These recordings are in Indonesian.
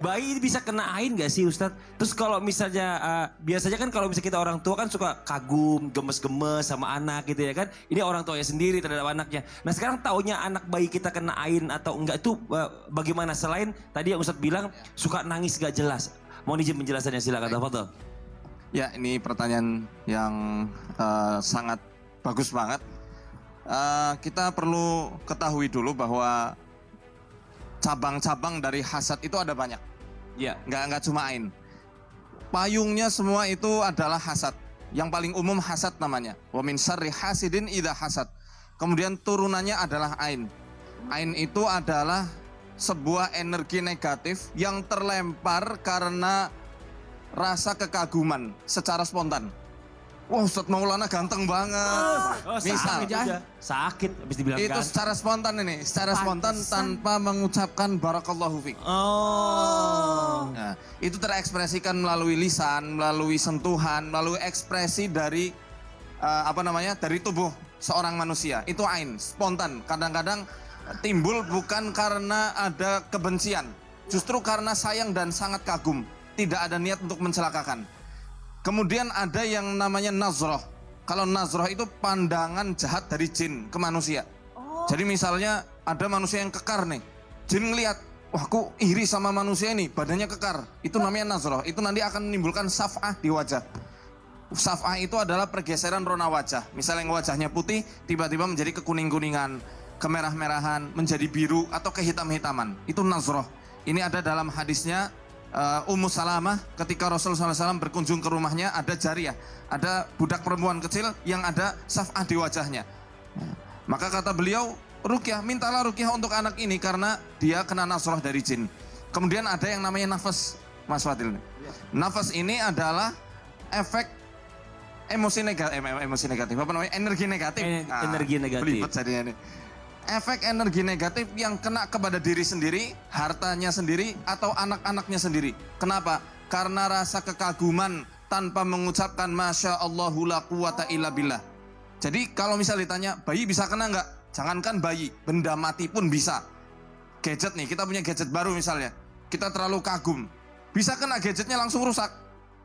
bayi bisa kena ain gak sih Ustadz? Terus kalau misalnya, biasanya kan kalau misalnya kita orang tua kan suka kagum, gemes-gemes sama anak gitu ya kan. Ini orang tuanya sendiri terhadap anaknya. Nah sekarang taunya anak bayi kita kena ain atau enggak itu bagaimana? Selain tadi yang Ustadz bilang suka nangis gak jelas. Mohon izin penjelasannya, silakan tafadhol. Ya, ini pertanyaan yang sangat bagus banget. Kita perlu ketahui dulu bahwa cabang-cabang dari hasad itu ada banyak. Ya. Nggak cuma ain. Payungnya semua itu adalah hasad. Yang paling umum hasad namanya. Wa min syarri hasidin idza hasad. Kemudian turunannya adalah ain. Ain itu adalah sebuah energi negatif yang terlempar karena rasa kekaguman secara spontan. Wah, Ustadz Maulana ganteng banget. Misal sakit habis dibilang itu ganteng. secara spontan ini, secara spontan tanpa mengucapkan barakallahu fiik. Nah, itu terekspresikan melalui lisan, melalui sentuhan, melalui ekspresi dari dari tubuh seorang manusia. Itu ain, spontan. Kadang-kadang timbul bukan karena ada kebencian, justru karena sayang dan sangat kagum. Tidak ada niat untuk mencelakakan. Kemudian ada yang namanya nazroh. Kalau nazroh itu pandangan jahat dari jin ke manusia. Jadi misalnya ada manusia yang kekar nih. Jin ngelihat, wah aku iri sama manusia ini, badannya kekar. Itu namanya nazroh. Itu nanti akan menimbulkan saf'ah di wajah. Saf'ah itu adalah pergeseran rona wajah. Misalnya yang wajahnya putih, tiba-tiba menjadi kekuning-kuningan, kemerah-merahan, menjadi biru, atau kehitam-hitaman. Itu nazroh. Ini ada dalam hadisnya Ummu Salamah ketika Rasulullah SAW berkunjung ke rumahnya, ada jariyah, ada budak perempuan kecil yang ada saf'ah di wajahnya. Maka kata beliau, ruqyah, mintalah ruqyah untuk anak ini karena dia kena nasroh dari jin. Kemudian ada yang namanya nafas, Mas Fadil. Nafas ini adalah efek emosi negatif, apa namanya? Energi negatif. Energi negatif. Belibet jadinya nih. Efek energi negatif yang kena kepada diri sendiri, hartanya sendiri, atau anak-anaknya sendiri. Kenapa? Karena rasa kekaguman tanpa mengucapkan Masya Allahu la quwata illa billah. Jadi kalau misal ditanya, bayi bisa kena nggak? Jangankan bayi, benda mati pun bisa. Gadget nih, kita punya gadget baru misalnya. Kita terlalu kagum. Bisa kena gadgetnya langsung rusak,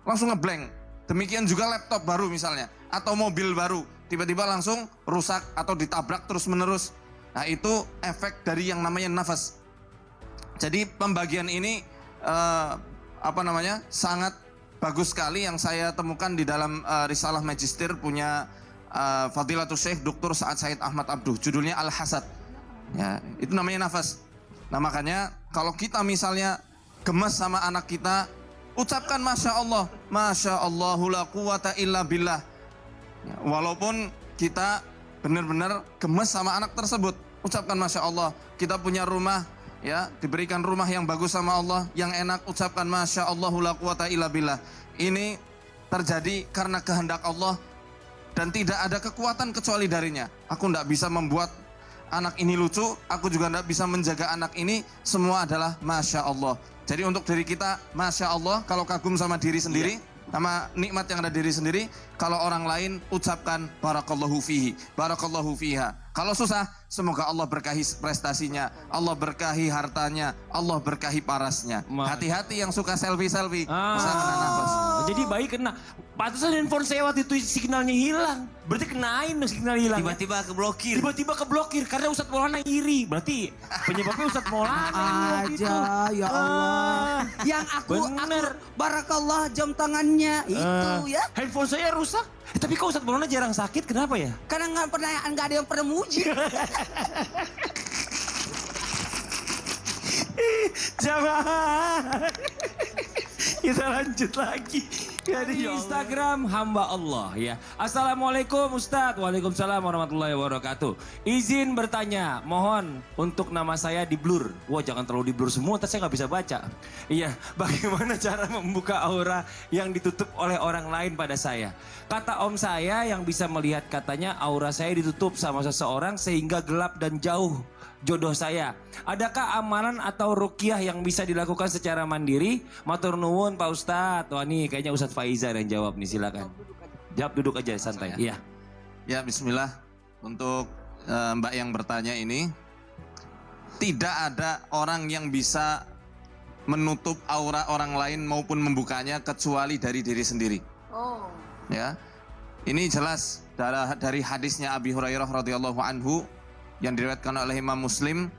langsung ngeblank. Demikian juga laptop baru misalnya, atau mobil baru. Tiba-tiba langsung rusak atau ditabrak terus-menerus. Nah itu efek dari yang namanya nafas. Jadi pembagian ini sangat bagus sekali yang saya temukan di dalam risalah magister punya Fadilatul Syekh Dr. Sa'ad Said Ahmad Abduh. Judulnya Al-Hasad. Ya, itu namanya nafas. Nah makanya kalau kita misalnya gemes sama anak kita, ucapkan Masya Allah. Masya Allahu la quwata illa billah. Ya, walaupun kita benar-benar gemes sama anak tersebut, ucapkan Masya Allah. Kita punya rumah, ya, diberikan rumah yang bagus sama Allah, yang enak, ucapkan Masya Allahu la quwata illa billah. Ini terjadi karena kehendak Allah dan tidak ada kekuatan kecuali darinya. Aku tidak bisa membuat anak ini lucu, aku juga tidak bisa menjaga anak ini, semua adalah Masya Allah. Jadi untuk diri kita, Masya Allah, kalau kagum sama diri sendiri, sama nikmat yang ada diri sendiri. Kalau orang lain, ucapkan barakallahu fihi, barakallahu fiha. Kalau susah, semoga Allah berkahi prestasinya, Allah berkahi hartanya, Allah berkahi parasnya. Hati-hati yang suka selfie-selfie, bisa kena nafas. Jadi bayi kena. Pantesan handphone saya waktu itu signalnya hilang. Berarti kenain signal hilang. Tiba-tiba keblokir. Tiba-tiba keblokir karena Ustadz Maulana iri. Berarti penyebabnya Ustadz Maulana aja, ya Allah. Yang aku barakallah jam tangannya itu ya. Handphone saya rusak. Tapi kok Ustadz Maulana jarang sakit, kenapa ya? Karena nggak ada yang pernah muji. Jamaah. Kita lanjut lagi. Di Instagram hamba Allah ya. Assalamualaikum Ustadz. Waalaikumsalam warahmatullahi wabarakatuh. Izin bertanya, mohon untuk nama saya di blur. Wah jangan terlalu di blur semua, nanti saya nggak bisa baca. Iya, bagaimana cara membuka aura yang ditutup oleh orang lain pada saya? Kata om saya yang bisa melihat, katanya aura saya ditutup sama seseorang sehingga gelap dan jauh jodoh saya. Adakah amalan atau ruqyah yang bisa dilakukan secara mandiri? Matur nuwun Pak Ustadz. Wah nih kayaknya Ustadz Faizal yang jawab nih, silakan. Jawab duduk aja santai. Iya. Ya bismillah. Untuk Mbak yang bertanya ini, tidak ada orang yang bisa menutup aura orang lain maupun membukanya kecuali dari diri sendiri. Ya, ini jelas dari hadisnya Abi Hurairah radhiyallahu anhu yang diriwayatkan oleh Imam Muslim,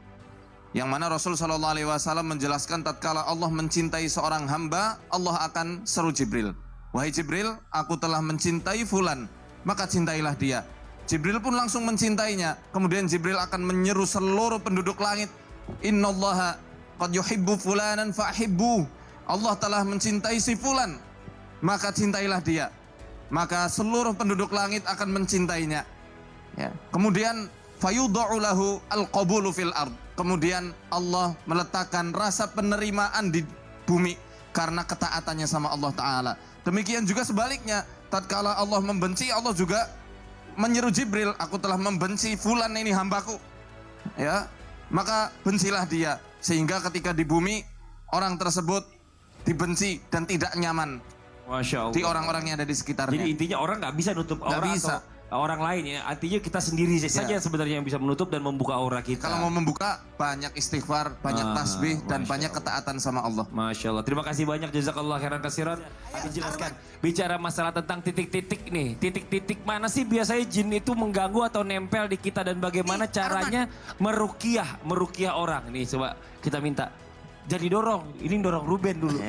yang mana Rasul Shallallahu Alaihi Wasallam menjelaskan tatkala Allah mencintai seorang hamba, Allah akan seru Jibril. Wahai Jibril, aku telah mencintai fulan, maka cintailah dia. Jibril pun langsung mencintainya. Kemudian Jibril akan menyeru seluruh penduduk langit, Innallaha qad yuhibbu fulanan fa'hibbu. Allah telah mencintai si fulan, maka cintailah dia. Maka seluruh penduduk langit akan mencintainya. Ya. Kemudian fayudha'u lahu al-qabulu fil ard. Kemudian Allah meletakkan rasa penerimaan di bumi karena ketaatannya sama Allah Ta'ala. Demikian juga sebaliknya, tatkala Allah membenci, Allah juga menyeru Jibril, aku telah membenci fulan ini hambaku. Ya, maka bencilah dia. Sehingga ketika di bumi, orang tersebut dibenci dan tidak nyaman. Masya Allah. Di orang-orang yang ada di sekitarnya. Jadi intinya orang nggak bisa nutup Nggak aura bisa. atau orang lain ya. Artinya kita sendiri saja sebenarnya yang bisa menutup dan membuka aura kita. Kalau mau membuka, banyak istighfar, banyak tasbih, dan Masya banyak Allah. ketaatan sama Allah. Masya Allah. Terima kasih banyak, jazakallah khairan kasiran. Abi jelaskan, bicara masalah tentang titik-titik nih. Titik-titik mana sih biasanya jin itu mengganggu atau nempel di kita dan bagaimana caranya merukiah orang. Nih coba kita minta. Jadi dorong, ini dorong Ruben dulu.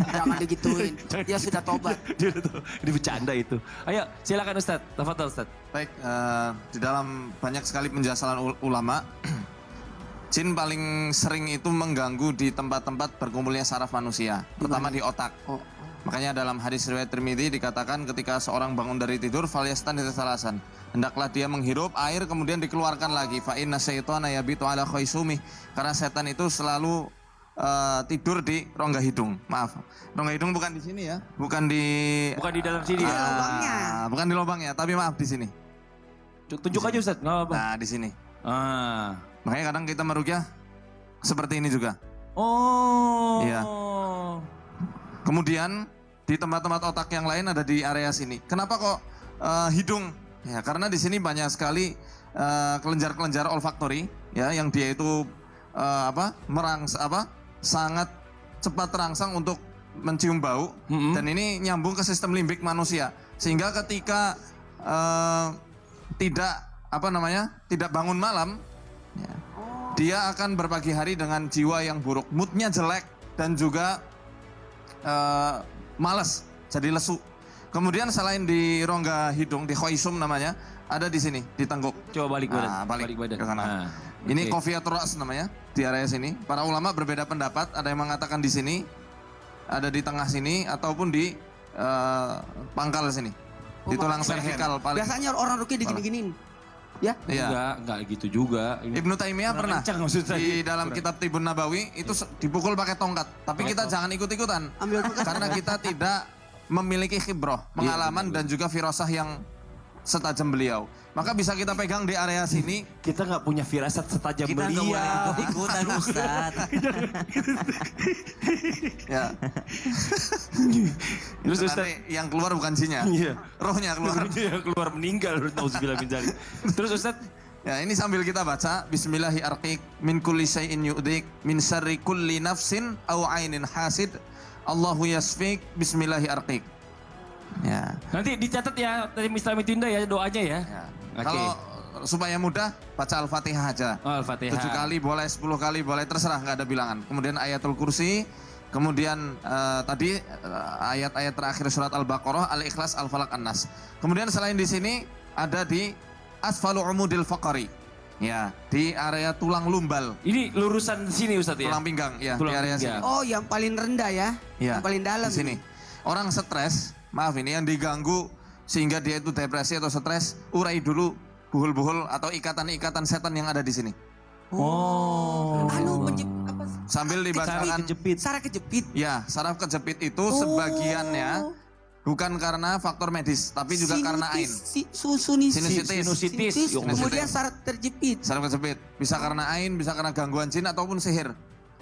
Jangan digituin. Dia sudah tobat. Ini bercanda itu. Ayo silakan Ustadz, tafadhol Ustadz. Baik, di dalam banyak sekali penjelasan ulama, jin paling sering itu mengganggu di tempat-tempat berkumpulnya saraf manusia, terutama di otak. Makanya dalam hadis riwayat Tirmidzi dikatakan ketika seorang bangun dari tidur, falyastan salasan, hendaklah dia menghirup air kemudian dikeluarkan lagi. Fa inna syaitana yabitu ala khaisumi, karena setan itu selalu tidur di rongga hidung. Maaf, rongga hidung bukan di sini ya, bukan di Dalam sini ya. lubangnya. bukan di lubangnya, tapi maaf di sini. Tunjuk aja Ustadz, nggak apa-apa. Nah, di sini. Ah. Makanya kadang kita meruqyah seperti ini juga. Oh. Iya. Kemudian di tempat-tempat otak yang lain ada di area sini. Kenapa kok hidung? Ya, karena di sini banyak sekali kelenjar-kelenjar olfaktori ya yang dia itu sangat cepat terangsang untuk mencium bau dan ini nyambung ke sistem limbik manusia sehingga ketika tidak bangun malam ya, dia akan berpagi hari dengan jiwa yang buruk, moodnya jelek dan juga malas, jadi lesu. Kemudian selain di rongga hidung, di khoisum namanya, ada di sini, di tengkuk. Coba balik badan. Nah, balik badan. ke kanan. Nah, Ini oke. kofiatur ras namanya, di area sini. Para ulama berbeda pendapat, ada yang mengatakan di sini, ada di tengah sini, ataupun di pangkal sini. Di tulang servikal paling. Biasanya orang ruki digini-giniin. Ya? Iya. Enggak gitu juga. Ini Ibnu Taimiyah kurang pernah kencang maksudnya. di dalam kitab Tibun Nabawi itu dipukul pakai tongkat. Tapi kita jangan ikut-ikutan. Ambil bekas. Karena kita tidak memiliki khibroh, pengalaman dan juga firasah yang setajam beliau. Maka bisa kita pegang di area sini. Kita nggak punya firasat setajam Kita nggak beliau. boleh ikut-ikutan Ustaz. Ya. Terus Itu Ustaz, nanti yang keluar bukan jinnya. Iya. Rohnya keluar. yang keluar meninggal. Nauzubillah min dzalik. Terus Ustaz, Ya, ini sambil kita baca Bismillahi arqiq min kulli syai'in yu'dik min syarri kulli nafsin aw ainin hasid Allahu yasfik Bismillahi arqiq. Ya. nanti dicatat ya dari Islami Tinda ya doanya ya. Ya. Oke. Kalau supaya mudah baca Al-Fatihah aja. Oh, Al-Fatihah. 7 kali boleh, 10 kali boleh, terserah, nggak ada bilangan. Kemudian ayatul kursi, kemudian tadi ayat-ayat terakhir surat Al-Baqarah, Al-Ikhlas, Al-Falaq, An-Nas. Kemudian selain di sini ada di asfalu umudil faqari. Ya, di area tulang lumbal, Ini lurusan sini Ustaz ya. tulang pinggang, ya, Tulang di area pinggang. sini. Oh, yang paling rendah ya? Ya, Yang paling dalam. di sini. Orang stres, maaf ini yang diganggu sehingga dia itu depresi atau stres, urai dulu buhul-buhul atau ikatan-ikatan setan yang ada di sini. Oh. Apa? Sambil dibacakan. Kejepit. Saraf kejepit. Ya, saraf kejepit itu Oh. sebagiannya bukan karena faktor medis, tapi juga karena ain. Sinusitis. Sinusitis. Kemudian saraf terjepit. Saraf kejepit bisa karena ain, bisa karena gangguan jin ataupun sihir.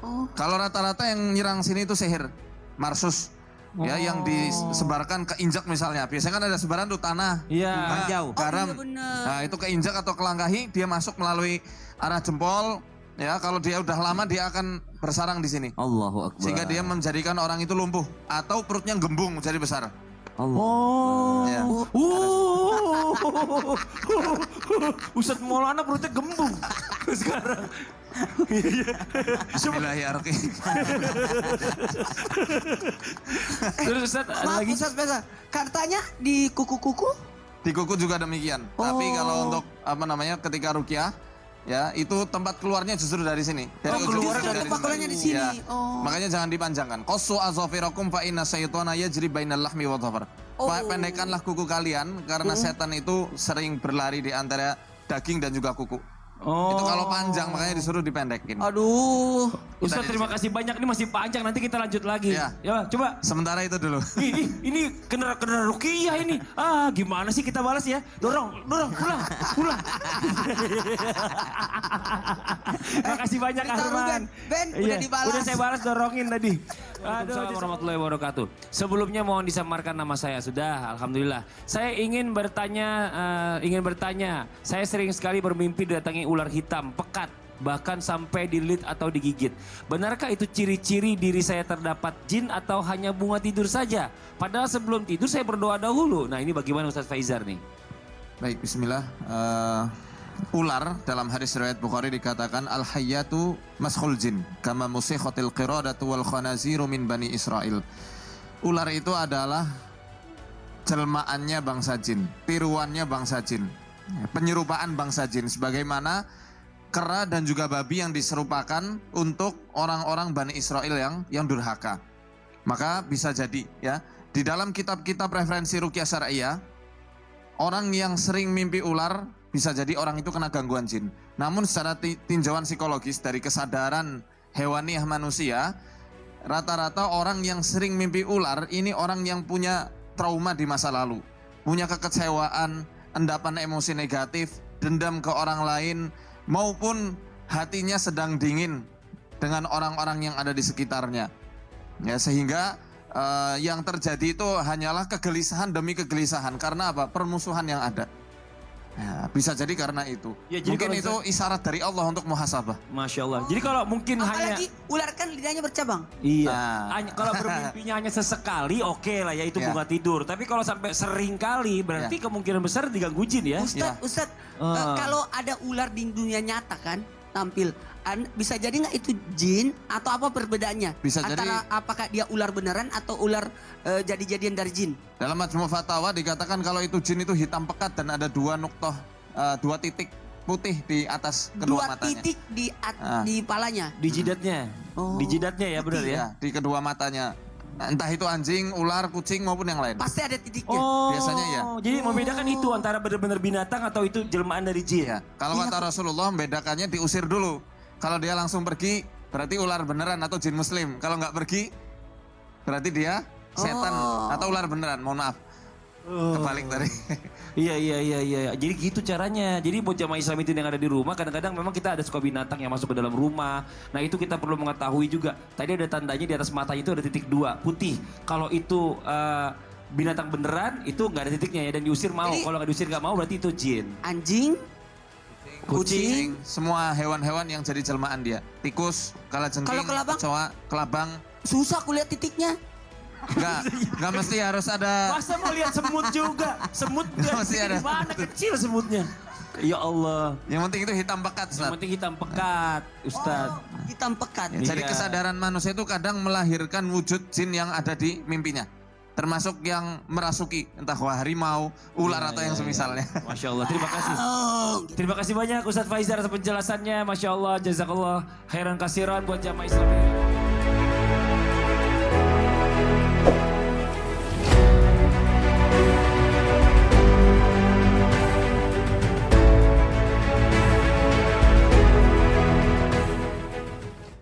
Oh. Kalau rata-rata yang nyerang sini itu sihir, marsus. Ya, yang disebarkan ke injak misalnya. Biasanya kan ada sebaran tuh tanah, Iya. bunga, Jauh. garam. Oh, iya benar. Nah, itu ke injak atau kelangkahi, dia masuk melalui arah jempol, Ya, kalau dia udah lama dia akan bersarang di sini. Allahu Akbar. Sehingga dia menjadikan orang itu lumpuh atau perutnya gembung jadi besar. Allah. Oh. Ya. Ustadz Maulana perutnya gembung sekarang. Bismillahirrahmanirrahim. Terus Ustadz ada Maaf lagi? Ustaz Besa, katanya di kuku-kuku? Di kuku juga demikian. Tapi kalau untuk ketika ruqyah ya itu tempat keluarnya justru dari sini. Dari ujung keluar justru dari tempat keluarnya di sini. Ya. Oh. Makanya jangan dipanjangkan. Qassu azafirakum fa inna syaitana yajri bainal lahmi wa dhafar. Pendekkanlah kuku kalian karena setan itu sering berlari di antara daging dan juga kuku. Oh. Itu kalau panjang makanya disuruh dipendekin. Aduh. Ustadz terima kasih banyak, ini masih panjang, nanti kita lanjut lagi. Ya. Ya, coba. Sementara itu dulu. Ini kena ruqyah ini. Gimana sih kita balas ya? Dorong, pulang. Makasih banyak Ditaruh, Arman. Ben, udah dibalas. Udah saya balas, dorongin tadi. Assalamualaikum warahmatullahi wabarakatuh. Sebelumnya mohon disamarkan nama saya. Sudah, alhamdulillah. Saya ingin bertanya. Saya sering sekali bermimpi didatangi ular hitam, pekat. Bahkan sampai dililit atau digigit. Benarkah itu ciri-ciri diri saya terdapat jin atau hanya bunga tidur saja? Padahal sebelum tidur saya berdoa dahulu. Nah ini bagaimana Ustadz Faizar nih? Baik, bismillah. Ular dalam hadis riwayat Bukhari dikatakan al-hayyatu maskhul jin kama musikhatil qiradatu wal khanaziru min bani Israel. Ular itu adalah jelmaannya bangsa jin, tiruannya bangsa jin, penyerupaan bangsa jin sebagaimana kera dan juga babi yang diserupakan untuk orang-orang Bani Israel yang durhaka. Maka bisa jadi ya, di dalam kitab-kitab referensi ruqyah syar'iyyah, orang yang sering mimpi ular bisa jadi orang itu kena gangguan jin. Namun secara tinjauan psikologis dari kesadaran hewaniah manusia, rata-rata orang yang sering mimpi ular ini orang yang punya trauma di masa lalu, punya kekecewaan, endapan emosi negatif, dendam ke orang lain, maupun hatinya sedang dingin dengan orang-orang yang ada di sekitarnya. Ya, sehingga yang terjadi itu hanyalah kegelisahan demi kegelisahan. Karena apa? Permusuhan yang ada. Ya, bisa jadi karena itu. Ya, jadi mungkin kalau itu isyarat dari Allah untuk muhasabah. Masya Allah. Jadi kalau mungkin hanya... Apalagi ular kan lidahnya bercabang. Iya. Nah. Kalau bermimpinya hanya sesekali oke lah ya itu Ya. bunga tidur. Tapi kalau sampai sering kali berarti kemungkinan besar diganggu jin ya. Ustadz, kalau ada ular di dunia nyata kan tampil, bisa jadi nggak itu jin atau apa perbedaannya? Bisa antara jadi. apakah dia ular beneran atau ular jadi-jadian dari jin? Dalam Majmu' Fatawa dikatakan kalau itu jin itu hitam pekat dan ada dua titik putih di atas kedua Dua matanya. titik di palanya. Di jidatnya. Oh. Di jidatnya ya benar ya. Ya, di kedua matanya. Entah itu anjing, ular, kucing maupun yang lain. Pasti ada titiknya. Oh, Biasanya ya. Jadi membedakan itu antara benar-benar binatang atau itu jelmaan dari jin. Ya, kalau kata Rasulullah membedakannya diusir dulu. Kalau dia langsung pergi berarti ular beneran atau jin muslim. Kalau nggak pergi berarti dia setan atau ular beneran. Mohon maaf. Kebalik tadi. Iya. Jadi gitu caranya. Jadi buat jamaah Islam itu yang ada di rumah, kadang-kadang memang kita ada suka binatang yang masuk ke dalam rumah. Nah itu kita perlu mengetahui juga. Tadi ada tandanya di atas matanya itu ada titik 2, putih. Kalau itu binatang beneran, itu nggak ada titiknya ya dan diusir mau. Jadi- Kalau nggak diusir nggak mau berarti itu jin. Anjing, kucing, Semua hewan-hewan yang jadi jelmaan dia. Tikus, kalajengking, Kalau kelabang? kecoa, kelabang. susah kulihat titiknya. Nggak mesti harus ada. Masa mau lihat semut juga? Semut Masih ada. mana kecil semutnya? Ya Allah. Yang penting itu hitam pekat, Yang Ustaz. penting hitam pekat, Ustadz. Hitam pekat. Ya, jadi Iya. kesadaran manusia itu kadang melahirkan wujud jin yang ada di mimpinya. Termasuk yang merasuki entah harimau, ular atau yang semisalnya. Masya Allah, terima kasih. Terima kasih banyak Ustadz Faizar atas penjelasannya. Masya Allah, jazakallah khairan kasiran buat jamaah Islam.